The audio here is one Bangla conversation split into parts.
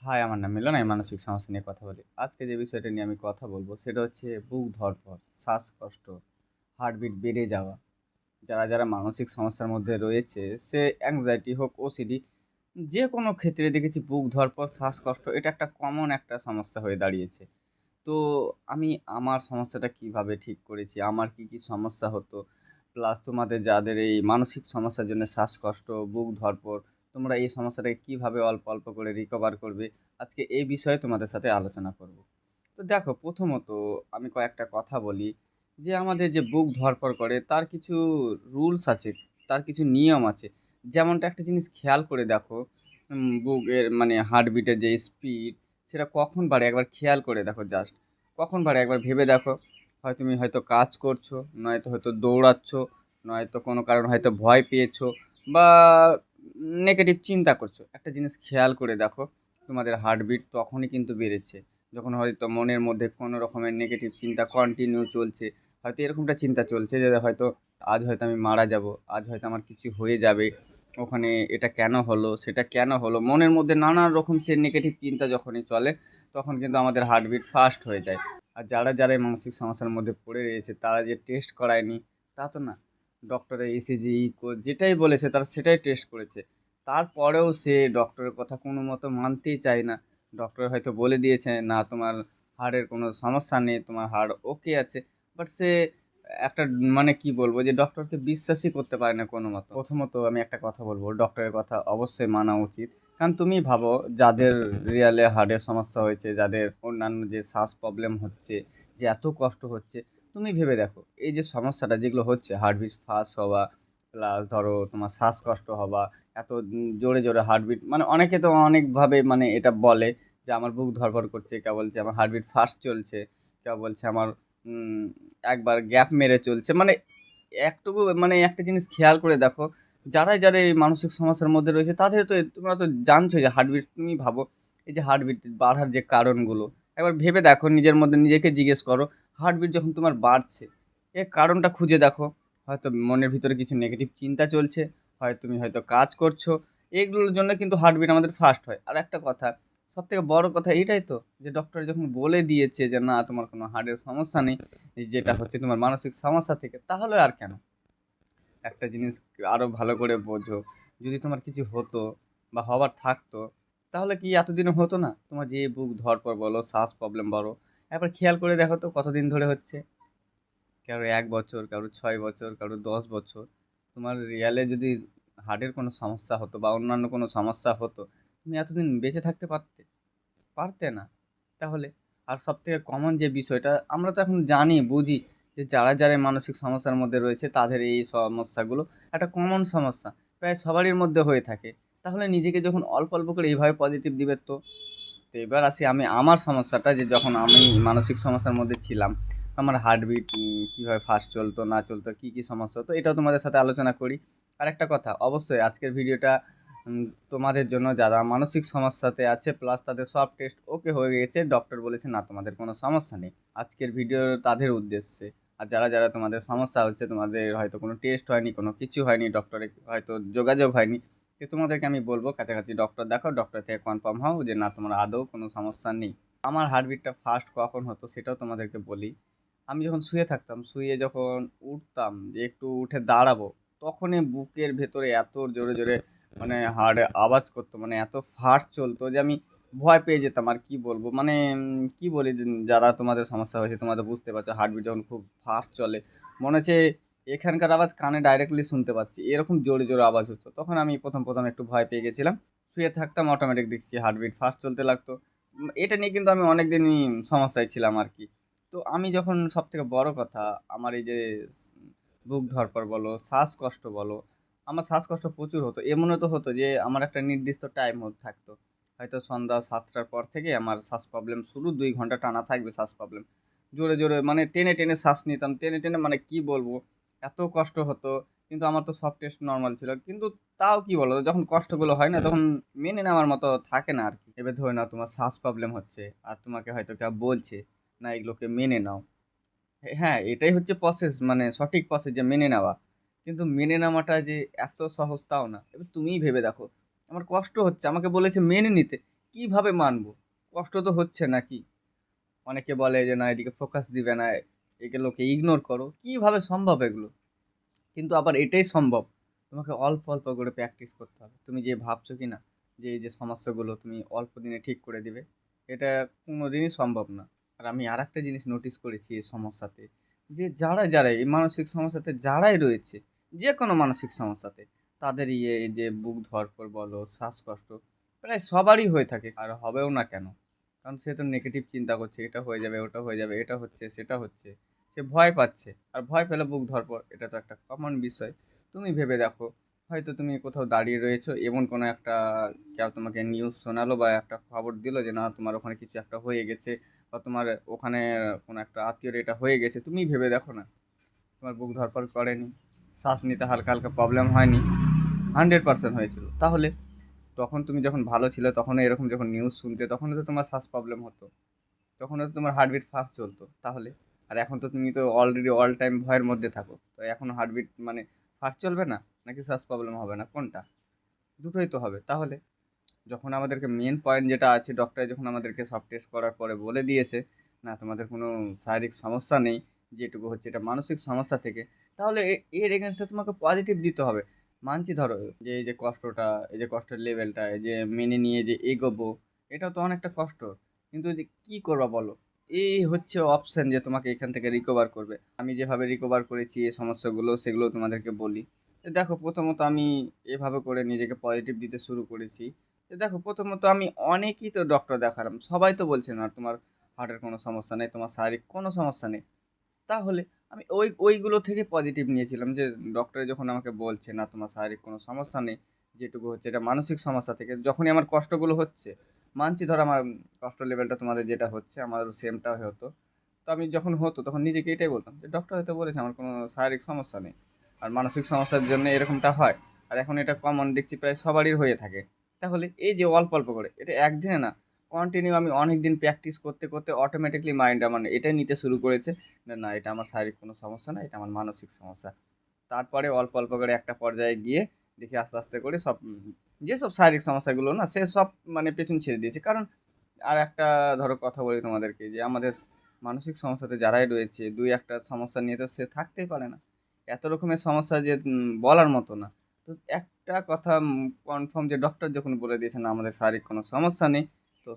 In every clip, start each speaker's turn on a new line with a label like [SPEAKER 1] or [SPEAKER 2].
[SPEAKER 1] হাই, আমার নাম মিলন। আমি মানসিক সমস্যা নিয়ে কথা বলি। আজকে যে বিষয়টা নিয়ে আমি কথা বলব সেটা হচ্ছে বুক ধড়ফড়, শ্বাসকষ্ট, হার্টবিট বেড়ে যাওয়া। যারা মানসিক সমস্যার মধ্যে রয়েছে, সে অ্যাংজাইটি হোক, ওসিডি, যে কোনো ক্ষেত্রে দেখেছি বুক ধড়ফড়, শ্বাসকষ্ট এটা একটা কমন একটা সমস্যা হয়ে দাঁড়িয়েছে। তো আমি আমার সমস্যাটা কিভাবে ঠিক করেছি, আমার কি সমস্যা হতো, প্লাস তোমাদের যাদের এই মানসিক সমস্যার জন্য শ্বাসকষ্ট, বুক ধড়ফড়, তোমরা এই সমস্যাটাকে কিভাবে অল্প করে রিকভার করবে, আজকে এই বিষয়ে তোমাদের সাথে আলোচনা করব। তো দেখো, প্রথমত আমি কয়েকটা কথা বলি যে আমাদের যে বুক ধড়ফড় করে তার কিছু রুলস আছে, তার কিছু নিয়ম আছে। যেমনটা একটা জিনিস খেয়াল করে দেখো, বুকের মানে হার্টবিটের যে স্পিড সেটা কখন বাড়ে একবার খেয়াল করে দেখো জাস্ট। কখন বাড়ে একবার ভেবে দেখো। তুমি হয়তো কাজ করছো, নয়তো হয়তো দৌড়াচ্ছ, নয়তো কোনো কারণ হয়তো ভয় পেয়েছো বা নেগেটিভ চিন্তা করছো। একটা জিনিস খেয়াল করে দেখো, তোমাদের হার্টবিট তখনই কিন্তু বেড়েছে যখন হয়তো মনের মধ্যে কোনো রকমের নেগেটিভ চিন্তা কন্টিনিউ চলছে। হয়তো এরকমটা চিন্তা চলছে যে হয়তো আজ হয়তো আমি মারা যাব, আজ হয়তো আমার কিছু হয়ে যাবে, ওখানে এটা কেন হলো, সেটা কেন হলো, মনের মধ্যে নানান রকম সে নেগেটিভ চিন্তা যখনই চলে, তখন কিন্তু আমাদের হার্টবিট ফাস্ট হয়ে যায়। আর যারা এই মানসিক সমস্যার মধ্যে পড়ে রয়েছে তারা যে টেস্ট করায়নি তা তো না। ডক্টরের ইসিজি, ইকো যেটাই বলেছে তারা সেটাই টেস্ট করেছে। তারপরেও সে ডক্টরের কথা কোনো মতো মানতেই চায় না। ডক্টর হয়তো বলে দিয়েছে, না তোমার হাড়ের কোনো সমস্যা নেই, তোমার হাড় ওকে আছে। বাট সে একটা মানে কি বলবো, যে ডক্টরকে বিশ্বাসই করতে পারে না কোনো মতো। প্রথমত আমি একটা কথা বলবো, ডক্টরের কথা অবশ্যই মানা উচিত। কারণ তুমি ভাবো, যাদের রিয়ালে হার্টের সমস্যা হয়েছে, যাদের অন্যান্য যে শ্বাস প্রবলেম হচ্ছে, যে এত কষ্ট হচ্ছে, তুমি ভেবে দেখো এই যে সমস্যাটা যেগুলো হচ্ছে, হার্টবিট ফাস্ট হওয়া, প্লাস ধরো তোমার শ্বাসকষ্ট হওয়া, এত জোরে হার্টবিট, মানে অনেকে তো অনেকভাবে মানে এটা বলে যে আমার বুক ধড়ফড় করছে, কেউ বলছে আমার হার্টবিট ফাস্ট চলছে, কেউ বলছে আমার উম, একবার গ্যাপ মেরে চলছে। মানে একটুকু মানে একটা জিনিস খেয়াল করে দেখো, যারা এই মানসিক সমস্যার মধ্যে রয়েছে তাদের তো তোমরা তো জানছো যে হার্টবিট, তুমি ভাবো এই যে হার্টবিট বাড়ার যে কারণগুলো, একবার ভেবে দেখো, নিজের মধ্যে নিজেকে জিজ্ঞেস করো, হার্টবিট যখন তোমার বাড়ছে এর কারণটা খুঁজে দেখো। হয়তো মনের ভিতরে কিছু নেগেটিভ চিন্তা চলছে, হয় তুমি হয়তো কাজ করছো, এগুলোর জন্য কিন্তু হার্টবিট আমাদের ফাস্ট হয়। আর একটা কথা, সবথেকে বড় কথা এটাই তো, যে ডক্টর যখন বলে দিয়েছে যে না তোমার কোনো হার্টের সমস্যা নেই, যেটা হচ্ছে তোমার মানসিক সমস্যা থেকে, তাহলে আর কেন। একটা জিনিস আরো ভালো করে বোঝো, যদি তোমার কিছু হতো বা হবার থাকতো, তাহলে কি এতদিনে হতো না? তোমার যে বুক ধড়ফড় বলো, শ্বাস প্রবলেম বলো, একবার খেয়াল করে দেখো তো কতদিন ধরে হচ্ছে। কারো ১ বছর, কারো ৬ বছর, কারো ১০ বছর। তোমার রিয়ালে যদি হার্টের কোনো সমস্যা হতো বা অন্যান্য কোনো সমস্যা হতো, তুমি এতদিন বেঁচে থাকতে পারতে? পারতে না। তাহলে আর সবথেকে কমন যে বিষয়টা আমরা তো এখন জানি, বুঝি যে যারা এই মানসিক সমস্যার মধ্যে রয়েছে তাদের এই সমস্যাগুলো একটা কমন সমস্যা, প্রায় সবারই মধ্যে হয়ে থাকে। তাহলে নিজেকে যখন অল্প করে এইভাবে পজিটিভ দিবে তো। তো এবার আসি আমি আমার সমস্যাটা, যে যখন আমি মানসিক সমস্যার মধ্যে ছিলাম, আমার হার্টবিট কীভাবে ফাস্ট চলতো না চলতো, কী সমস্যা হতো, এটাও তোমাদের সাথে আলোচনা করি। আর একটা কথা, অবশ্যই আজকের ভিডিওটা উম, তোমাদের জন্য যারা মানসিক সমস্যাতে আছে, প্লাস তাদের সব টেস্ট ওকে হয়ে গেছে, ডক্টর বলেছে না তোমাদের কোনো সমস্যা নেই। আজকের ভিডিও তাদের উদ্দেশ্যে। আর যারা তোমাদের সমস্যা হচ্ছে, তোমাদের হয়তো কোনো টেস্ট হয়নি, কোনো কিছু হয়নি, ডক্টরে হয়তো যোগাযোগ হয়নি, তো তোমাদেরকে আমি বলবো কাছাকাছি ডক্টর দেখাও, ডক্টর থেকে কনফার্ম হও যে না তোমার আদৌ কোনো সমস্যা নেই। আমার হার্টবিটটা ফাস্ট কখন হতো সেটাও তোমাদেরকে বলি। আমি যখন শুয়ে থাকতাম, শুয়ে যখন উঠতাম, যে একটু উঠে দাঁড়াবো, তখনই বুকের ভেতরে এত জোরে মানে হার্টে আওয়াজ করতো, মানে এত ফাস্ট চলতো যে আমি ভয় পেয়ে যেতাম। আর কি বলবো, মানে কি বলি, যে যারা তোমাদের সমস্যা হয়েছে তোমাদের বুঝতে পারছো, হার্টবিট যখন খুব ফাস্ট চলে, মনে হচ্ছে এখানকার আওয়াজ কানে ডাইরেক্টলি শুনতে পাচ্ছি, এরকম জোরে আওয়াজ হতো। তখন আমি প্রথম একটু ভয় পেয়ে গেছিলাম। শুয়ে থাকতাম, অটোমেটিক দেখছি হার্টবিট ফাস্ট চলতে লাগতো। এটা নিয়ে কিন্তু আমি অনেক দিনই সমস্যায় ছিলাম আর কি। তো আমি যখন, সবথেকে বড় কথা, আমার এই যে বুক ধড়ফড় বলো, শ্বাসকষ্ট বলো, আমার শ্বাসকষ্ট প্রচুর হতো। এমনও তো হতো যে আমার একটা নির্দিষ্ট টাইম থাকতো, হয়তো সন্ধ্যা ৭টার পর থেকে আমার শ্বাস প্রবলেম শুরু, ২ ঘন্টা টানা থাকবে শ্বাস প্রবলেম। জোরে মানে টেনে শ্বাস নিতাম, টেনে মানে কি বলবো, এত কষ্ট হতো। কিন্তু আমার তো সব টেস্ট নর্মাল ছিল, কিন্তু তাও কি বলো, যখন কষ্টগুলো হয় না তখন মেনে নেওয়ার মতো থাকে না আর কি। এবার ধরে নাও তোমার শ্বাস প্রবলেম হচ্ছে, আর তোমাকে হয়তো কেউ বলছে না এগুলোকে মেনে নাও। হ্যাঁ, এটাই হচ্ছে প্রসেস, মানে সঠিক প্রসেস যে মেনে নেওয়া। কিন্তু মেনে নেওয়াটা যে এত সহজ তাও না। এবার তুমিই ভেবে দেখো, আমার কষ্ট হচ্ছে, আমাকে বলেছে মেনে নিতে। কিভাবে মানবো? কষ্ট তো হচ্ছে নাকি? অনেকে বলে যে না এদিকে ফোকাস দিবে না, এগুলোকে ইগনোর করো। কিভাবে সম্ভব এগুলো? কিন্তু আবার এটাই সম্ভব, তোমাকে অল্প অল্প করে প্র্যাকটিস করতে হবে। তুমি যে ভাবছো কি না যে এই যে সমস্যাগুলো তুমি অল্প দিনে ঠিক করে দিবে, এটা কোনোদিনই সম্ভব না। আর আমি আর একটা জিনিস নোটিস করেছি এই সমস্যাতে, যে যারা এই মানসিক সমস্যাতে যারাই রয়েছে, যে কোনো মানসিক সমস্যাতে, তাদের এই যে বুক ধড়ফড় বলো, শ্বাসকষ্ট, প্রায় সবারই হয়ে থাকে। আর হবেও না কেন? কারণ সে তো নেগেটিভ চিন্তা করছে, এটা হয়ে যাবে, ওটা হয়ে যাবে, এটা হচ্ছে, সেটা হচ্ছে। সে ভয় পাচ্ছে, আর ভয় পেলে বুক ধড়ফড়, এটা তো একটা কমন বিষয়। তুমি ভেবে দেখো, হয়তো তুমি কোথাও দাঁড়িয়ে রয়েছো, এমন কোনো একটা কেউ তোমাকে নিউজ শোনালো বা একটা খবর দিল যে না তোমার ওখানে কিছু একটা হয়ে গেছে, বা তোমার ওখানে কোনো একটা আত্মীয়র এটা হয়ে গেছে, তুমি ভেবে দেখো না, তোমার বুক ধড়ফড় করেনি? শ্বাস নিতে হালকা হালকা প্রবলেম হয়নি? 100% হয়েছিল। তাহলে তখন তুমি যখন ভালো ছিলে, তখন এরকম যখন নিউজ শুনতে, তখন তো তোমার শ্বাস প্রবলেম হতো, তখন তো তোমার হার্টবিট ফাস্ট চলতো। তাহলে আর এখন তো তুমি তো অলরেডি অল টাইম ভয়ের মধ্যে থাকো, তো এখন হার্টবিট মানে ফাস্ট চলবে না, নাকি শ্বাস প্রবলেম হবে না? কোনটা? দুটোই তো হবে। তাহলে যখন আমাদেরকে মেন পয়েন্ট যেটা আছে, ডক্টর যখন আমাদেরকে সব টেস্ট করার পরে বলে দিয়েছে না তোমাদের কোনো শারীরিক সমস্যা নেই, যেটুকু হচ্ছে এটা মানসিক সমস্যা থেকে, তাহলে এর এগেনস্টে তোমাকে পজিটিভ দিতে হবে। মানছি ধরো যে এই যে কষ্টটা, এই যে কষ্টের লেভেলটা, এই যে মেনে নিয়ে যে এগোবো, এটাও তো অনেকটা কষ্ট। কিন্তু যে কি করবা বলো, এই হচ্ছে অপশন যে তোমাকে এখান থেকে রিকভার করবে। আমি যেভাবে রিকভার করেছি এই সমস্যাগুলো, সেগুলো তোমাদেরকে বলি। তো দেখো, প্রথমত আমি এভাবে করে নিজেকে পজিটিভ দিতে শুরু করেছি। তো দেখো, প্রথমত আমি অনেকই তো ডক্টর দেখালাম, সবাই তো বলছে না তোমার হার্টের কোনো সমস্যা নেই, তোমার শারীরিক কোনো সমস্যা নেই। তাহলে আমি ওইগুলো থেকে পজিটিভ নিয়েছিলাম, যে ডক্টর যখন আমাকে বলছে না তোমার শারীরিক কোনো সমস্যা নেই, যেটুকু হচ্ছে এটা মানসিক সমস্যা থেকে। যখনই আমার কষ্টগুলো হচ্ছে, মানছি ধর আমার কষ্ট লেভেলটা তোমাদের যেটা হচ্ছে আমারও সেমটা হতো, তো আমি যখন হতো তখন নিজেকে এটাই বলতাম যে ডক্টর হয়তো বলেছে আমার কোনো শারীরিক সমস্যা নেই, আর মানসিক সমস্যার জন্য এরকমটা হয়। আর এখন এটা কমন দেখছি, প্রায় সবারই হয়ে থাকে। তাহলে এই যে অল্প অল্প করে, এটা একদিনে না, কন্টিনিউ আমি অনেক দিন প্র্যাকটিস করতে করতে অটোমেটিকলি মাইন্ড আমার এটাই নিতে শুরু করেছে না, না এটা আমার শারীরিক কোনো সমস্যা না, এটা আমার মানসিক সমস্যা। তারপরে অল্প অল্প করে একটা পর্যায়ে গিয়ে দেখি আস্তে আস্তে করে সব যেসব শারীরিক সমস্যাগুলো না, সে সব মানে পেছন ছেড়ে দিয়েছে। কারণ আর একটা ধরো কথা বলি তোমাদেরকে, যে আমাদের মানসিক সমস্যাতে যারাই রয়েছে, দুই একটা সমস্যা নিয়ে তো সে থাকতেই পারে না। এত রকমের সমস্যা যে বলার মতো না। তো একটা কথা কনফার্ম, যে ডক্টর যখন বলে দিয়েছে না আমাদের শারীরিক কোনো সমস্যা নেই, তো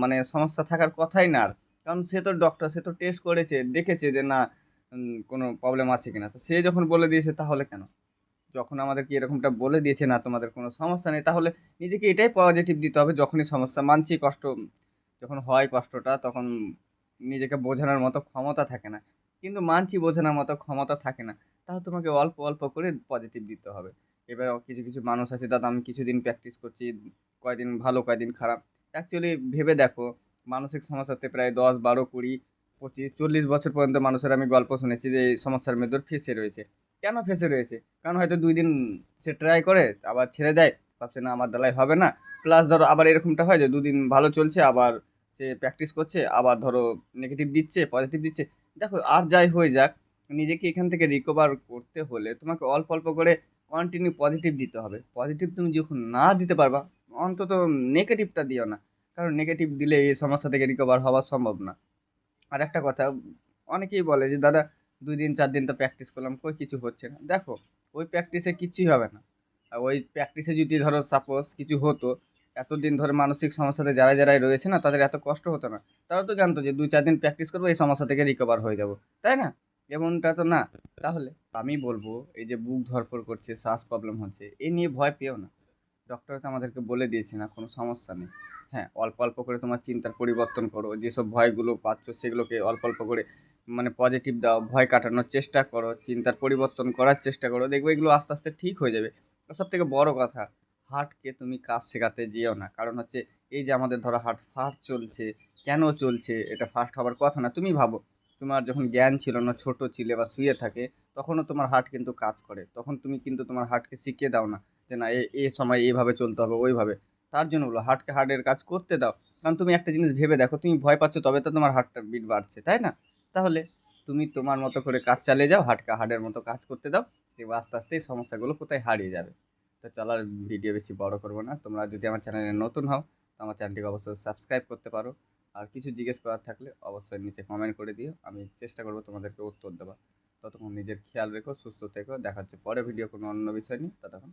[SPEAKER 1] মানে সমস্যা থাকার কথাই না আর। কারণ সে তো ডক্টর, সে তো টেস্ট করেছে, দেখেছে যে না কোনো প্রবলেম আছে কিনা। তো সে যখন বলে দিয়েছে, তাহলে কেন? যখন আমাদেরকে এরকমটা বলে দিয়েছে না তোমাদের কোনো সমস্যা নেই, তাহলে নিজেকে এটাই পজিটিভ দিতে হবে। যখনই সমস্যা, মানছি কষ্ট যখন হয়, কষ্টটা তখন নিজেকে বোঝানোর মতো ক্ষমতা থাকে না, কিন্তু মানছি বোঝানোর মতো ক্ষমতা থাকে না, তাহলে তোমাকে অল্প অল্প করে পজিটিভ দিতে হবে। এবার কিছু কিছু মানুষ আছে, দাদা আমি কিছুদিন প্র্যাকটিস করছি, কয়দিন ভালো কয়দিন খারাপ। অ্যাকচুয়ালি ভেবে দেখো, মানসিক সমস্যাতে প্রায় 10, 12, 20, 25, 40 বছর পর্যন্ত মানুষের আমি গল্প শুনেছি যে এই সমস্যার মধ্যে ফেসে রয়েছে। কেন ফেসে রয়েছে? কারণ হয়তো 2 দিন সে ট্রাই করে, আবার ছেড়ে দেয়, ভাবছে না আমার দ্বারাই হবে না। প্লাস ধরো আবার এরকমটা হয় যে 2 দিন ভালো চলছে, আবার সে প্র্যাকটিস করছে, আবার ধরো নেগেটিভ দিচ্ছে, পজিটিভ দিচ্ছে। দেখো, আর যাই হয়ে যাক, নিজেকে এখান থেকে রিকভার করতে হলে তোমাকে অল্প অল্প করে কন্টিনিউ পজিটিভ দিতে হবে। পজিটিভ তুমি যখন না দিতে পারবা, অন্তত নেগেটিভটা দিও না। কারণ নেগেটিভ দিলে এই সমস্যা থেকে রিকভার হওয়া সম্ভব না। আর একটা কথা, অনেকেই বলে যে দাদা 2 দিন 4 দিন তো প্র্যাকটিস করলাম, কই কিছু হচ্ছে না। দেখো, ওই প্র্যাকটিসে কিচ্ছুই হবে না। আর ওই প্র্যাকটিসে যদি ধরো সাপোজ কিছু হতো, এতদিন ধরে মানসিক সমস্যাতে যারাই রয়েছে না, তাদের এত কষ্ট হতো না। তারা তো জানতো যে 2 4 দিন প্র্যাকটিস করবো, এই সমস্যা থেকে রিকভার হয়ে যাব, তাই না? এমনটা তো না। তাহলে আমি বলবো, এই যে বুক ধড়ফড় করছে, শ্বাস প্রবলেম হচ্ছে, এ নিয়ে ভয় পেও না। ডক্টর তো আমাদেরকে বলে দিয়েছে না কোনো সমস্যা নেই। হ্যাঁ, অল্প অল্প করে তোমার চিন্তার পরিবর্তন করো, যেসব ভয়গুলো পাচ্ছ সেগুলোকে অল্প অল্প করে মানে পজিটিভ দাও, ভয় কাটানোর চেষ্টা করো, চিন্তার পরিবর্তন করার চেষ্টা করো, দেখবে এগুলো আস্তে আস্তে ঠিক হয়ে যাবে। আর সব থেকে বড় কথা, হার্টকে তুমি কাজ শেখাতে যেও না। কারণ হচ্ছে এই যে আমাদের ধরো হার্ট ফাস্ট চলছে, কেন চলছে? এটা ফাস্ট হওয়ার কথা না। তুমি ভাবো, তোমার যখন জ্ঞান ছিল না, ছোট ছিলে বা শুয়ে থাকে, তখনও তোমার হার্ট কিন্তু কাজ করে, তখন তুমি কিন্তু তোমার হার্টকে শিখিয়ে দাও না যে না এ সময় এইভাবে চলতে হবে, ওইভাবে। তার জন্য বলো, হার্টকে হার্টের কাজ করতে দাও। কারণ তুমি একটা জিনিস ভেবে দেখো, তুমি ভয় পাচ্ছ তবে তো তোমার হার্টটা বিট বাড়ছে, তাই না? তাহলে তুমি তোমার মতো করে কাজ চালিয়ে যাও, হার্টকে হার্টের মতো কাজ করতে দাও, দেখবে আস্তে আস্তে এই সমস্যাগুলো কোথায় হারিয়ে যাবে। তো চলো, আর ভিডিও বেশি বড় করবো না। তোমরা যদি আমার চ্যানেলে নতুন হও, আমার চ্যানেলটিকে অবশ্যই সাবস্ক্রাইব করতে পারো। আর কিছু জিজ্ঞেস করার থাকলে অবশ্যই নিচে কমেন্ট করে দিও, আমি চেষ্টা করবো তোমাদেরকে উত্তর দেওয়ার। ততক্ষণ নিজের খেয়াল রেখো, সুস্থ থেকো, দেখা হচ্ছে পরে ভিডিও কোনো অন্য বিষয় নিয়ে। ততক্ষণ